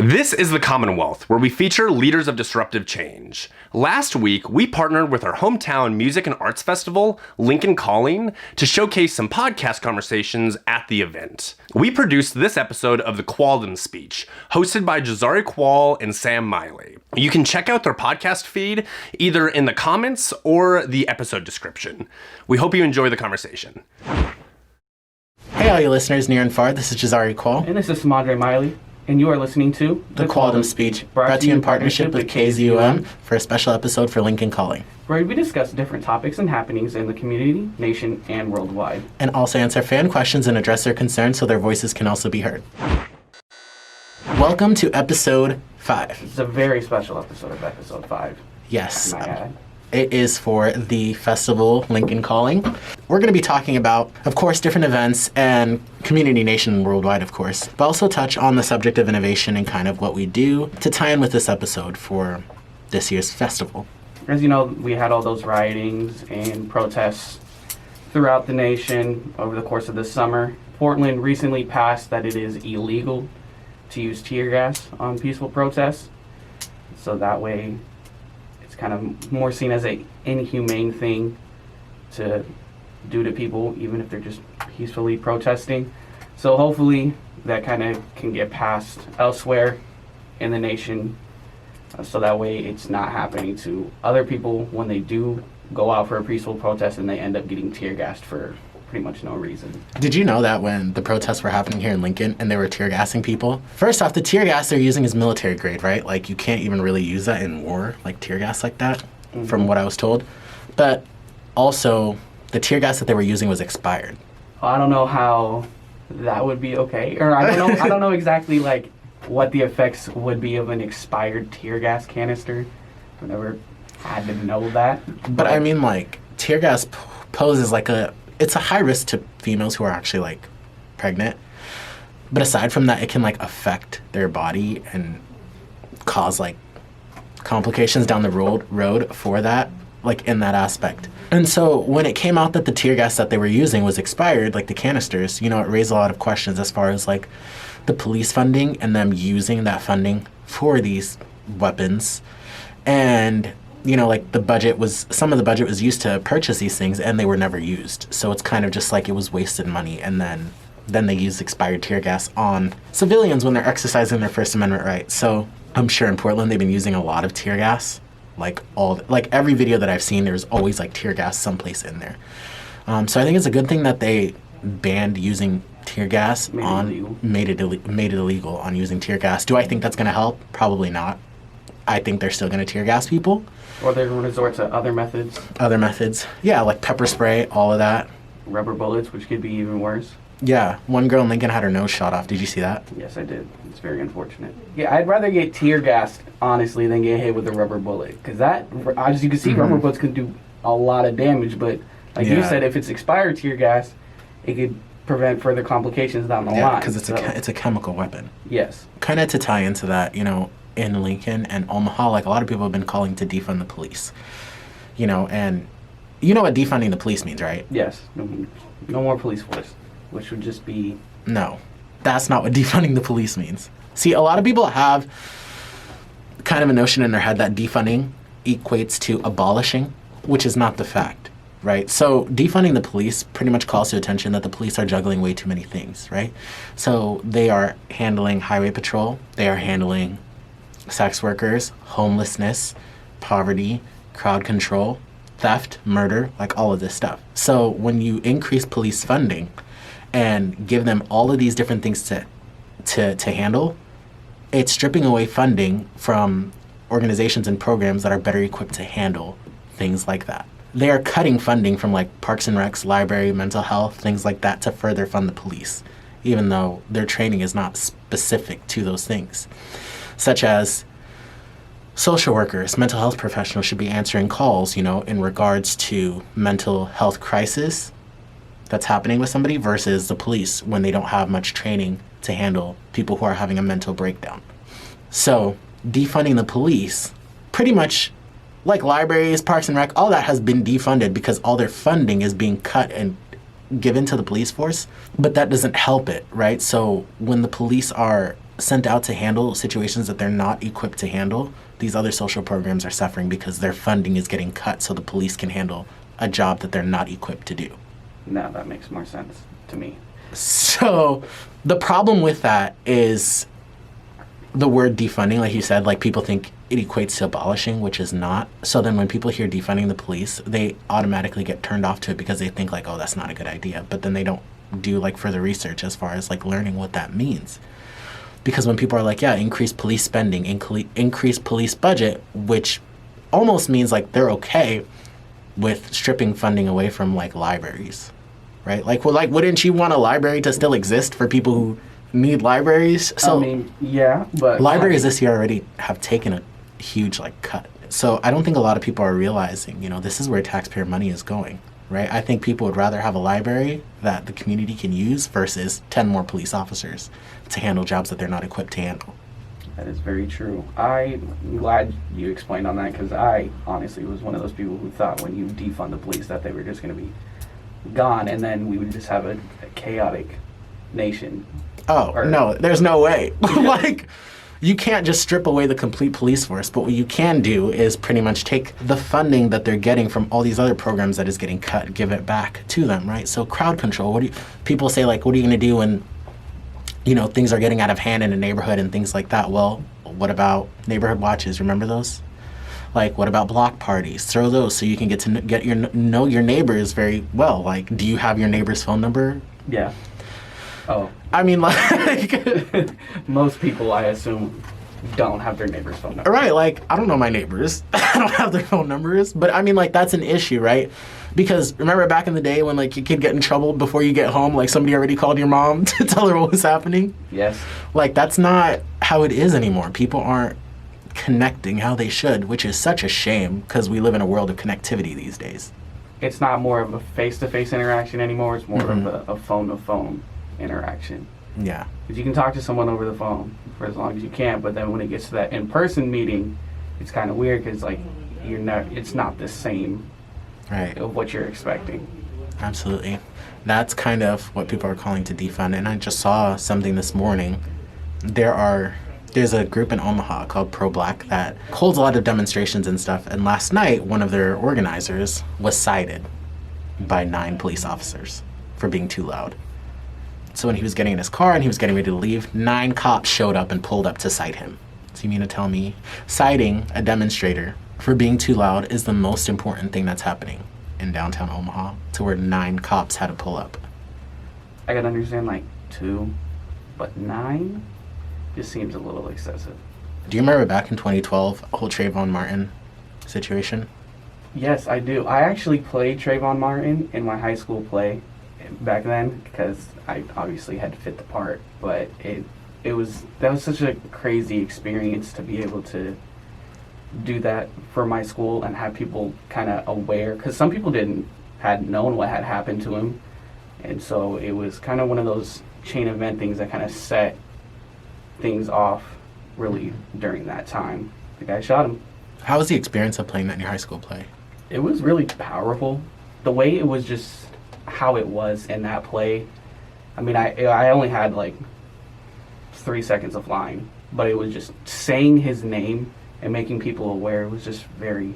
This is the Commonwealth, where we feature leaders of disruptive change. Last week, we partnered with our hometown music and arts festival, Lincoln Calling, to showcase some podcast conversations at the event. We produced this episode of the Kualdom Speech, hosted by Jazari, Kual, and Sam Miley. You can check out their podcast feed either in the comments or the episode description. We hope you enjoy the conversation. Hey, all you listeners near and far, this is Jazari, Kual. And this is Samondre, Miley. And you are listening to The Kualdom Speech, brought to you in partnership with KZUM for a special episode for Lincoln Calling, where we discuss different topics and happenings in the community, nation, and worldwide. And also answer fan questions and address their concerns so their voices can also be heard. Welcome to episode 5. It's a very special episode of episode 5. Yes. Might add. It is for the festival Lincoln Calling. We're going to be talking about, of course, different events and community, nation, and worldwide, of course, but also touch on the subject of innovation and kind of what we do to tie in with this episode for this year's festival. As you know, we had all those riotings and protests throughout the nation over the course of the summer. Portland recently passed that it is illegal to use tear gas on peaceful protests. So that way, kind of more seen as a inhumane thing to do to people, even if they're just peacefully protesting. So hopefully that kind of can get passed elsewhere in the nation, so that way it's not happening to other people when they do go out for a peaceful protest and they end up getting tear gassed for pretty much no reason. Did you know that when the protests were happening here in Lincoln and they were tear gassing people? First off, the tear gas they're using is military grade, right? Like, you can't even really use that in war, like tear gas like that, from what I was told. But also, the tear gas that they were using was expired. I don't know how that would be okay, or I don't know exactly like what the effects would be of an expired tear gas canister. I never had to know that. But I mean, like, tear gas poses like it's a high risk to females who are actually, like, pregnant. But aside from that, it can, like, affect their body and cause, like, complications down the road for that, like, in that aspect. And so when it came out that the tear gas that they were using was expired, like the canisters, you know, it raised a lot of questions as far as, like, the police funding and them using that funding for these weapons. And you know, like, some of the budget was used to purchase these things, and they were never used. So it's kind of just like it was wasted money, and then they used expired tear gas on civilians when they're exercising their First Amendment rights. So I'm sure in Portland they've been using a lot of tear gas. Like, every video that I've seen, there's always, like, tear gas someplace in there. So I think it's a good thing that they banned using tear gas made it illegal on using tear gas. Do I think that's going to help? Probably not. I think they're still going to tear gas people. Or they're going to resort to other methods. Other methods. Yeah, like pepper spray, all of that. Rubber bullets, which could be even worse. Yeah, one girl in Lincoln had her nose shot off. Did you see that? Yes, I did. It's very unfortunate. Yeah, I'd rather get tear gassed, honestly, than get hit with a rubber bullet. Because that, as you can see, rubber bullets can do a lot of damage. But like you said, if it's expired tear gas, it could prevent further complications down the line. Yeah, because it's a chemical weapon. Yes. Kind of to tie into that, you know, in Lincoln and Omaha, like, a lot of people have been calling to defund the police. You know, and you know what defunding the police means, right? Yes. No more police force, which would just be... No, that's not what defunding the police means. See, a lot of people have kind of a notion in their head that defunding equates to abolishing, which is not the fact, right? So defunding the police pretty much calls to attention that the police are juggling way too many things, right? So they are handling highway patrol, they are handling sex workers, homelessness, poverty, crowd control, theft, murder, like all of this stuff. So when you increase police funding and give them all of these different things to handle, it's stripping away funding from organizations and programs that are better equipped to handle things like that. They are cutting funding from, like, Parks and Recs, library, mental health, things like that, to further fund the police, even though their training is not specific to those things. Such as social workers, mental health professionals should be answering calls, you know, in regards to mental health crisis that's happening with somebody versus the police when they don't have much training to handle people who are having a mental breakdown. So defunding the police, pretty much, like libraries, Parks and Rec, all that has been defunded because all their funding is being cut and given to the police force, but that doesn't help it, right? So when the police are sent out to handle situations that they're not equipped to handle, these other social programs are suffering because their funding is getting cut so the police can handle a job that they're not equipped to do. No, that makes more sense to me. So the problem with that is the word defunding, like you said, like people think it equates to abolishing, which is not. So then when people hear defunding the police, they automatically get turned off to it because they think like, oh, that's not a good idea. But then they don't do like further research as far as like learning what that means. Because when people are like, yeah, increase police spending, increase police budget, which almost means like they're okay with stripping funding away from like libraries, right? Like, well, like, wouldn't you want a library to still exist for people who need libraries? So I mean, yeah, but libraries this year already have taken a huge like cut. So I don't think a lot of people are realizing, you know, this is where taxpayer money is going, right? I think people would rather have a library that the community can use versus 10 more police officers to handle jobs that they're not equipped to handle. That is very true. I'm glad you explained on that because I honestly was one of those people who thought when you defund the police that they were just going to be gone and then we would just have a chaotic nation. Oh, no, there's no way. Like, you can't just strip away the complete police force, but what you can do is pretty much take the funding that they're getting from all these other programs that is getting cut, give it back to them, right? So crowd control, people say, like, what are you going to do when, you know, things are getting out of hand in a neighborhood and things like that? Well, what about neighborhood watches? Remember those? Like, what about block parties? Throw those so you can get to know your neighbors very well. Like, do you have your neighbor's phone number? Yeah. Oh. I mean, like... Most people, I assume, don't have their neighbor's phone number. Right, like, I don't know my neighbors. I don't have their phone numbers. But, I mean, like, that's an issue, right? Because remember back in the day when, like, you could get in trouble before you get home, like, somebody already called your mom to tell her what was happening? Yes. Like, that's not how it is anymore. People aren't connecting how they should, which is such a shame because we live in a world of connectivity these days. It's not more of a face-to-face interaction anymore. It's more of a phone-to-phone interaction. Yeah. Because you can talk to someone over the phone for as long as you can, but then when it gets to that in-person meeting, it's kind of weird because, like, it's not the same right of what you're expecting. Absolutely. That's kind of what people are calling to defund. And I just saw something this morning. There's a group in Omaha called Pro-Black that holds a lot of demonstrations and stuff. And last night, one of their organizers was cited by 9 police officers for being too loud. So when he was getting in his car and he was getting ready to leave, 9 cops showed up and pulled up to cite him. So you mean to tell me citing a demonstrator for being too loud is the most important thing that's happening in downtown Omaha, to where 9 cops had to pull up? I can understand, like, 2, but 9 just seems a little excessive. Do you remember back in 2012, the whole Trayvon Martin situation? Yes, I do. I actually played Trayvon Martin in my high school play back then because I obviously had to fit the part, but that was such a crazy experience to be able to do that for my school and have people kind of aware, because some people hadn't known what had happened to him, and so it was kind of one of those chain event things that kind of set things off really during that time. The guy shot him. How was the experience of playing that in your high school play? It was really powerful. The way it was just how it was in that play. I mean, I only had like 3 seconds of line, but it was just saying his name and making people aware. It was just very,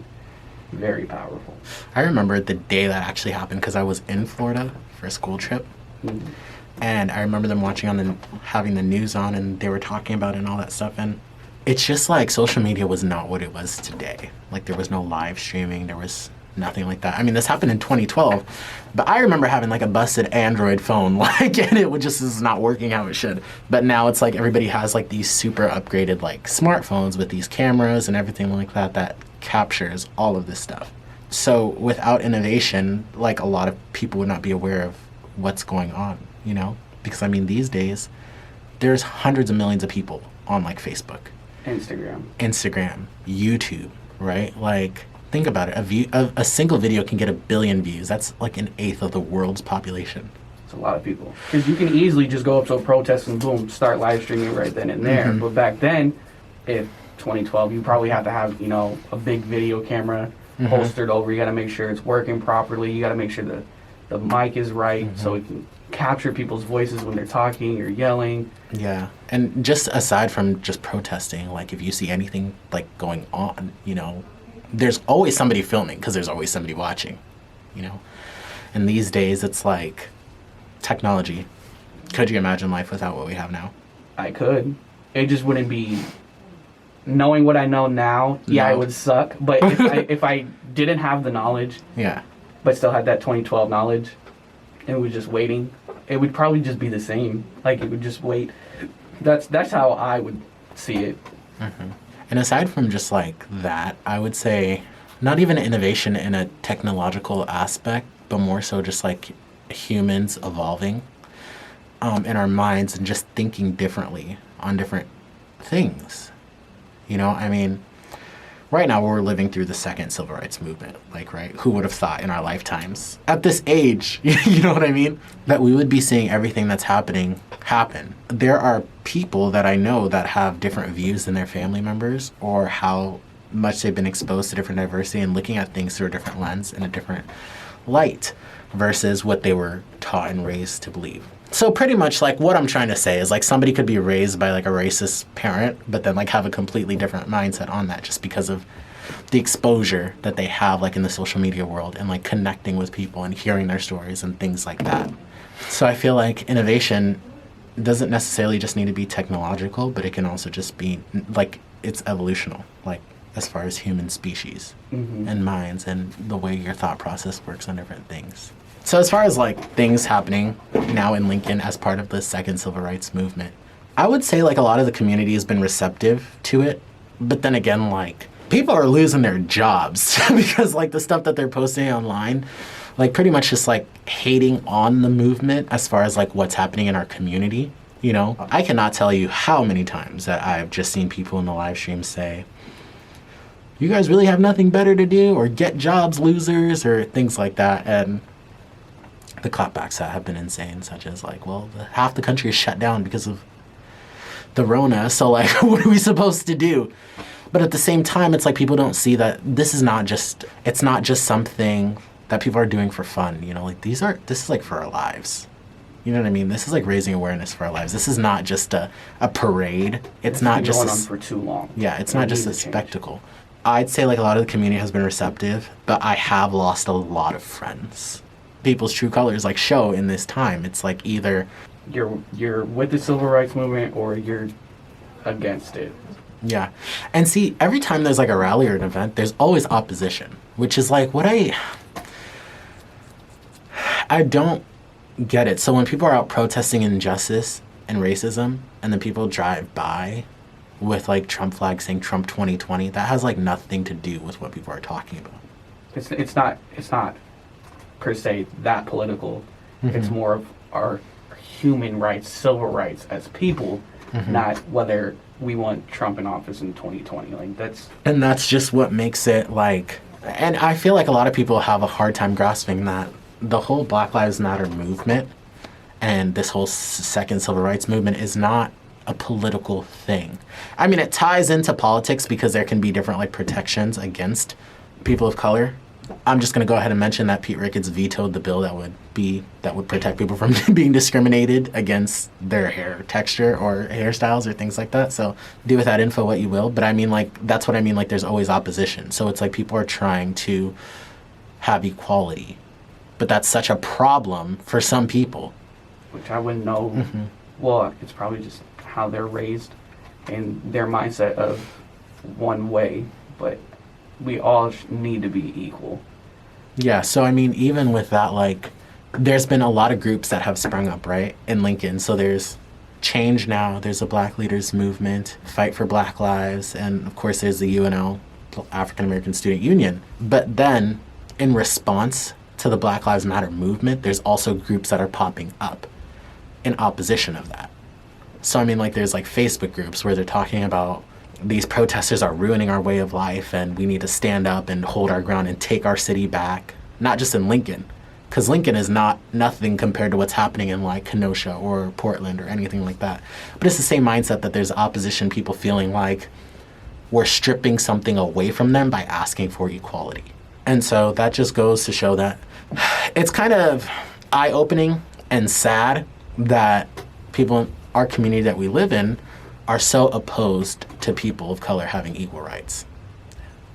very powerful. I remember the day that actually happened because I was in Florida for a school trip. Mm-hmm. And I remember them having the news on, and they were talking about it and all that stuff. And it's just like social media was not what it was today. Like, there was no live streaming. There was nothing like that. I mean, this happened in 2012, but I remember having like a busted Android phone, like, and it is not working how it should. But now it's like everybody has like these super upgraded like smartphones with these cameras and everything like that captures all of this stuff. So without innovation, like, a lot of people would not be aware of what's going on, you know? Because I mean, these days, there's hundreds of millions of people on like Facebook, Instagram, YouTube, right? Like, think about it. A single video can get 1 billion views. That's like 1/8 of the world's population. It's a lot of people. Because you can easily just go up to a protest and boom, start live streaming right then and there. Mm-hmm. But back then, if 2012, you probably have to have, you know, a big video camera holstered over. You got to make sure it's working properly. You got to make sure the mic is right so it can capture people's voices when they're talking or yelling. Yeah. And just aside from just protesting, like if you see anything like going on, you know, there's always somebody filming because there's always somebody watching, you know. And these days it's like technology. Could you imagine life without what we have now? I could. It just wouldn't be, knowing what I know now, yeah, No. it would suck. But if I didn't have the knowledge, Yeah. but still had that 2012 knowledge, and was just waiting, it would probably just be the same. Like, it would just wait. That's how I would see it. Mm-hmm. And aside from just like that, I would say not even innovation in a technological aspect, but more so just like humans evolving in our minds and just thinking differently on different things. You know, I mean, right now we're living through the second civil rights movement. Like, right? Who would have thought in our lifetimes at this age, you know what I mean? That we would be seeing everything that's happening happen. There are people that I know that have different views than their family members, or how much they've been exposed to different diversity and looking at things through a different lens and a different light versus what they were taught and raised to believe. So pretty much like what I'm trying to say is like somebody could be raised by like a racist parent, but then like have a completely different mindset on that just because of the exposure that they have like in the social media world and like connecting with people and hearing their stories and things like that. So I feel like innovation doesn't necessarily just need to be technological, but it can also just be like it's evolutional, like as far as human species and minds and the way your thought process works on different things. So as far as like things happening now in Lincoln as part of the second civil rights movement, I would say like a lot of the community has been receptive to it. But then again, like people are losing their jobs because like the stuff that they're posting online, like pretty much just like hating on the movement as far as like what's happening in our community. You know, I cannot tell you how many times that I've just seen people in the live stream say, you guys really have nothing better to do, or get jobs, losers, or things like that. And the clapbacks that have been insane, such as like, well, half the country is shut down because of the Rona, so like, what are we supposed to do? But at the same time, it's like people don't see that this is not just, it's not just something that people are doing for fun, you know, like this is like for our lives. You know what I mean? This is like raising awareness for our lives. This is not just a parade. It's not just going on for too long. Yeah, it's not just a spectacle. I'd say like a lot of the community has been receptive, but I have lost a lot of friends. People's true colors like show in this time. It's like either you're with the civil rights movement or you're against it. Yeah. And see, every time there's like a rally or an event, there's always opposition, which is like what I don't get it. So when people are out protesting injustice and racism and then people drive by with like Trump flags saying Trump 2020, that has like nothing to do with what people are talking about. It's not per se that political. It's more of our human rights, civil rights as people, not whether we want Trump in office in 2020. Like that's just what makes it like, and I feel like a lot of people have a hard time grasping that the whole Black Lives Matter movement and this whole second civil rights movement is not a political thing. I mean, it ties into politics because there can be different like protections against people of color. I'm just going to go ahead and mention that Pete Ricketts vetoed the bill that would protect people from being discriminated against their hair texture or hairstyles or things like that. So do with that info what you will. But I mean, like, that's what I mean. Like, there's always opposition. So it's like people are trying to have equality. But that's such a problem for some people. which I wouldn't know. Well, it's probably just how they're raised and their mindset of one way. But we all need to be equal. Yeah, so I mean, even with that, like, there's been a lot of groups that have sprung up, right, in Lincoln. So there's Change Now, there's a Black Leaders Movement, Fight for Black Lives, and of course there's the UNL, African American Student Union. But then, in response to the Black Lives Matter movement, there's also groups that are popping up in opposition of that. So I mean, like, there's like Facebook groups where they're talking about these protesters are ruining our way of life and we need to stand up and hold our ground and take our city back. Not just in Lincoln, because Lincoln is nothing compared to what's happening in like Kenosha or Portland or anything like that. But it's the same mindset that there's opposition people feeling like we're stripping something away from them by asking for equality. And so that just goes to show that it's kind of eye-opening and sad that people in our community that we live in are so opposed to people of color having equal rights.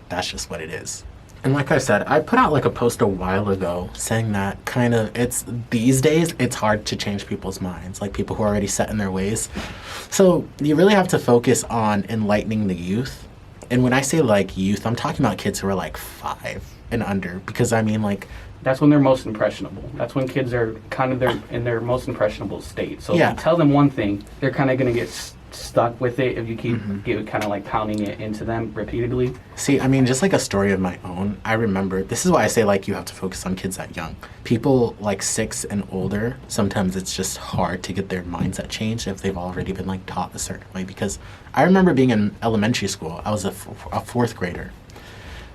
That's just what it is. And like I said, I put out like a post a while ago saying that kind of these days, it's hard to change people's minds, like people who are already set in their ways. So you really have to focus on enlightening the youth. And when I say like youth, I'm talking about kids who are like 5 and under, because I mean like, that's when they're most impressionable. That's when kids are kind of in their most impressionable state. So Yeah. if you tell them one thing, they're kind of going to get stuck with it if you keep kind of like pounding it into them repeatedly. See, I mean, just like a story of my own, I remember, this is why I say like you have to focus on kids that young. People like 6 and older, sometimes it's just hard to get their mindset changed if they've already been like taught a certain way. Because I remember being in elementary school, I was a 4th grader.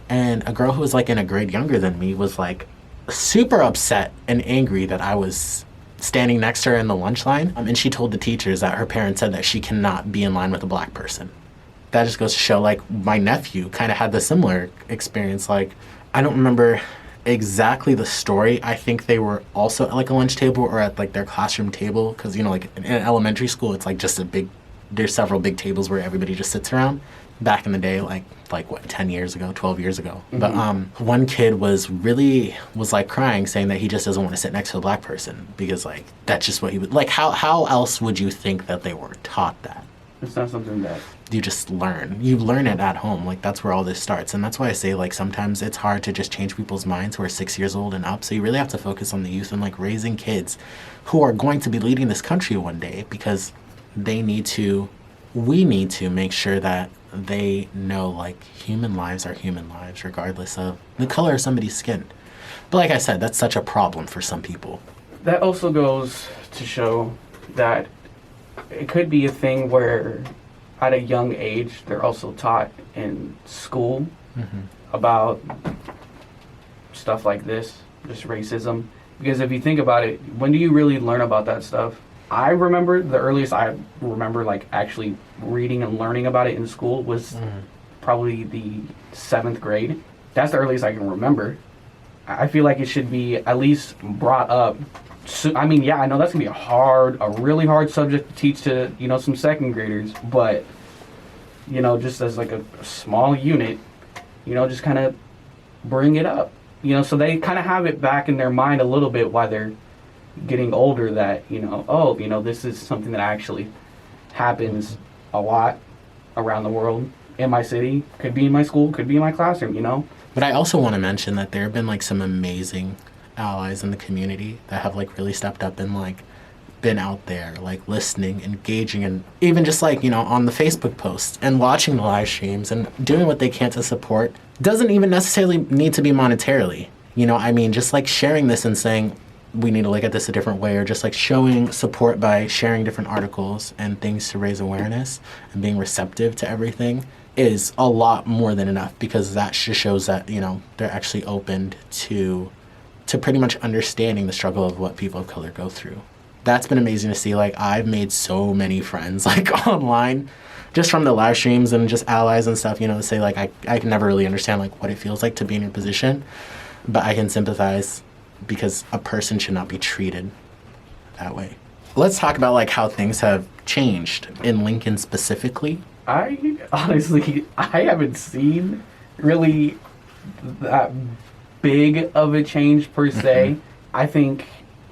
And a girl who was like in a grade younger than me was like super upset and angry that I was standing next to her in the lunch line, and she told the teachers that her parents said that she cannot be in line with a black person. That just goes to show, like, my nephew kind of had the similar experience. Like, I don't remember exactly the story. I think they were also at, like, a lunch table or at, like, their classroom table, because, you know, like, in elementary school, it's, like, just there's several big tables where everybody just sits around. Back in the day, like what, 10 years ago, 12 years ago. But one kid was like crying, saying that he just doesn't want to sit next to a black person because like that's just what he would like. How else would you think that they were taught that? It's not something that you just learn. You learn it at home. Like that's where all this starts. And that's why I say like sometimes it's hard to just change people's minds who are 6 years old and up. So you really have to focus on the youth and like raising kids who are going to be leading this country one day, because we need to make sure that they know like human lives are human lives regardless of the color of somebody's skin. But like I said, that's such a problem for some people. That also goes to show that it could be a thing where at a young age they're also taught in school about stuff like this, just racism. Because if you think about it, when do you really learn about that stuff? I remember the earliest I remember like actually reading and learning about it in school was probably the 7th grade. That's the earliest I can remember. I feel like it should be at least brought up. So, I mean, yeah, I know that's gonna be a really hard subject to teach to, you know, some 2nd graders, but, you know, just as like a small unit, you know, just kind of bring it up, you know, so they kind of have it back in their mind a little bit while they're getting older, that, you know, oh, you know, this is something that actually happens a lot around the world, in my city, could be in my school, could be in my classroom, you know. But I also want to mention that there have been like some amazing allies in the community that have like really stepped up and like been out there like listening, engaging, and even just like, you know, on the Facebook posts and watching the live streams and doing what they can to support. Doesn't even necessarily need to be monetarily, you know. I mean, just like sharing this and saying we need to look at this a different way, or just like showing support by sharing different articles and things to raise awareness and being receptive to everything is a lot more than enough, because that just shows that, you know, they're actually opened to pretty much understanding the struggle of what people of color go through. That's been amazing to see. Like, I've made so many friends like online just from the live streams and just allies and stuff, you know, to say like I can never really understand like what it feels like to be in your position, but I can sympathize, because a person should not be treated that way. Let's talk about like how things have changed in Lincoln specifically. I honestly haven't seen really that big of a change per se. I think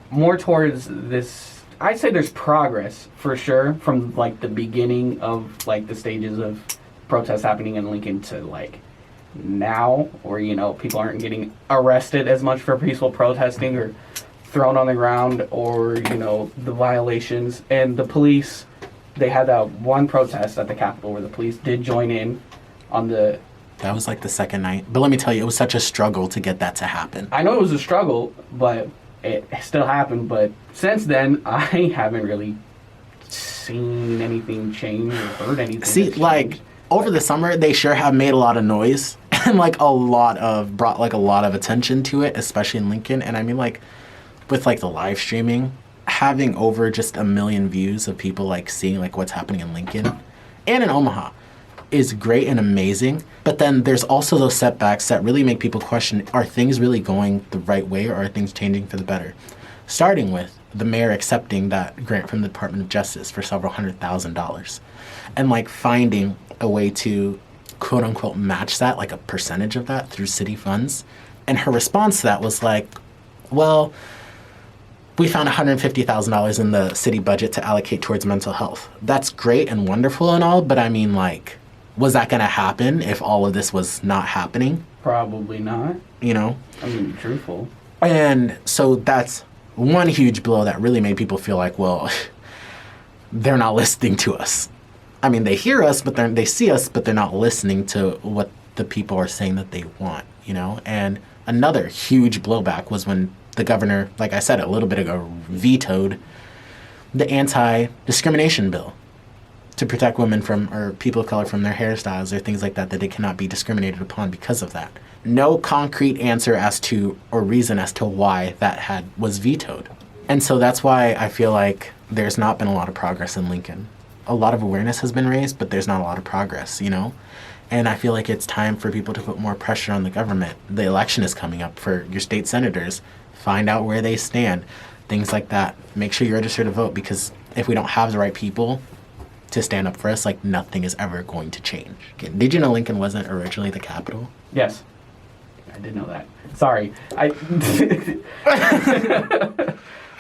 more towards this, I'd say there's progress for sure from like the beginning of like the stages of protests happening in Lincoln to like now, where, you know, people aren't getting arrested as much for peaceful protesting or thrown on the ground, or, you know, the violations. And the police, they had that one protest at the Capitol where the police did join in on the... That was like the second night. But let me tell you, it was such a struggle to get that to happen. I know it was a struggle, but it still happened. But since then, I haven't really seen anything change or heard anything. See, like, over the summer, they sure have made a lot of noise and like brought like a lot of attention to it, especially in Lincoln. And I mean, like, with like the live streaming, having over just 1 million views of people like seeing like what's happening in Lincoln and in Omaha is great and amazing. But then there's also those setbacks that really make people question, are things really going the right way, or are things changing for the better? Starting with the mayor accepting that grant from the Department of Justice for several $100,000 and like finding a way to quote unquote match that, like a percentage of that through city funds. And her response to that was like, well, we found $150,000 in the city budget to allocate towards mental health. That's great and wonderful and all, but I mean, like, was that going to happen if all of this was not happening? Probably not. You know? I'm going to be truthful. And so that's one huge blow that really made people feel like, well, they're not listening to us. I mean, they hear us, but they see us, but they're not listening to what the people are saying that they want, you know? And another huge blowback was when the governor, like I said a little bit ago, vetoed the anti-discrimination bill to protect women from, or people of color from their hairstyles or things like that they cannot be discriminated upon because of that. No concrete answer as to, or reason as to why that was vetoed. And so that's why I feel like there's not been a lot of progress in Lincoln. A lot of awareness has been raised, but there's not a lot of progress, you know? And I feel like it's time for people to put more pressure on the government. The election is coming up for your state senators. Find out where they stand, things like that. Make sure you register to vote, because if we don't have the right people to stand up for us, like, nothing is ever going to change. Did you know Lincoln wasn't originally the capital? Yes. I did know that. Sorry.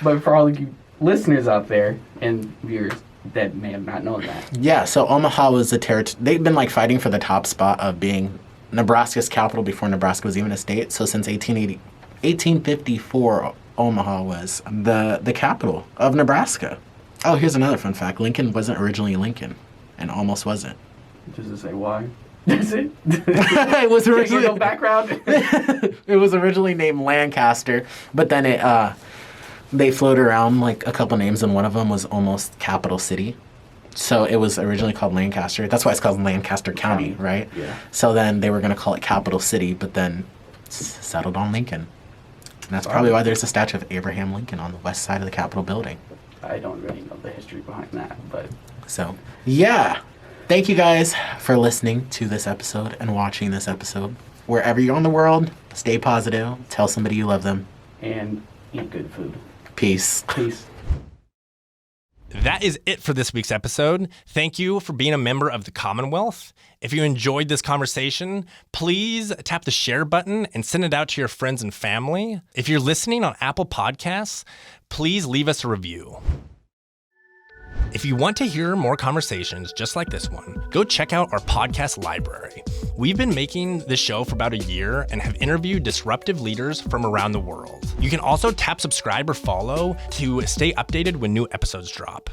But for all you listeners out there and viewers that may have not known that. Yeah, so Omaha was the territory. They've been like fighting for the top spot of being Nebraska's capital before Nebraska was even a state. So since 1854, Omaha was the capital of Nebraska. Oh, here's another fun fact. Lincoln wasn't originally Lincoln, and almost wasn't. Does it say why? Does it? It was originally no background. It was originally named Lancaster, but then they floated around like a couple names, and one of them was almost capital city. So it was originally called Lancaster. That's why it's called Lancaster County, right? Yeah. So then they were going to call it Capital City, but then settled on Lincoln. And that's probably why there's a statue of Abraham Lincoln on the west side of the Capitol building. I don't really know the history behind that, but... So, yeah. Thank you guys for listening to this episode and watching this episode. Wherever you're in the world, stay positive. Tell somebody you love them. And eat good food. Peace. Peace. That is it for this week's episode. Thank you for being a member of the Commonwealth. If you enjoyed this conversation, please tap the share button and send it out to your friends and family. If you're listening on Apple Podcasts, please leave us a review. If you want to hear more conversations just like this one, go check out our podcast library. We've been making this show for about a year and have interviewed disruptive leaders from around the world. You can also tap subscribe or follow to stay updated when new episodes drop.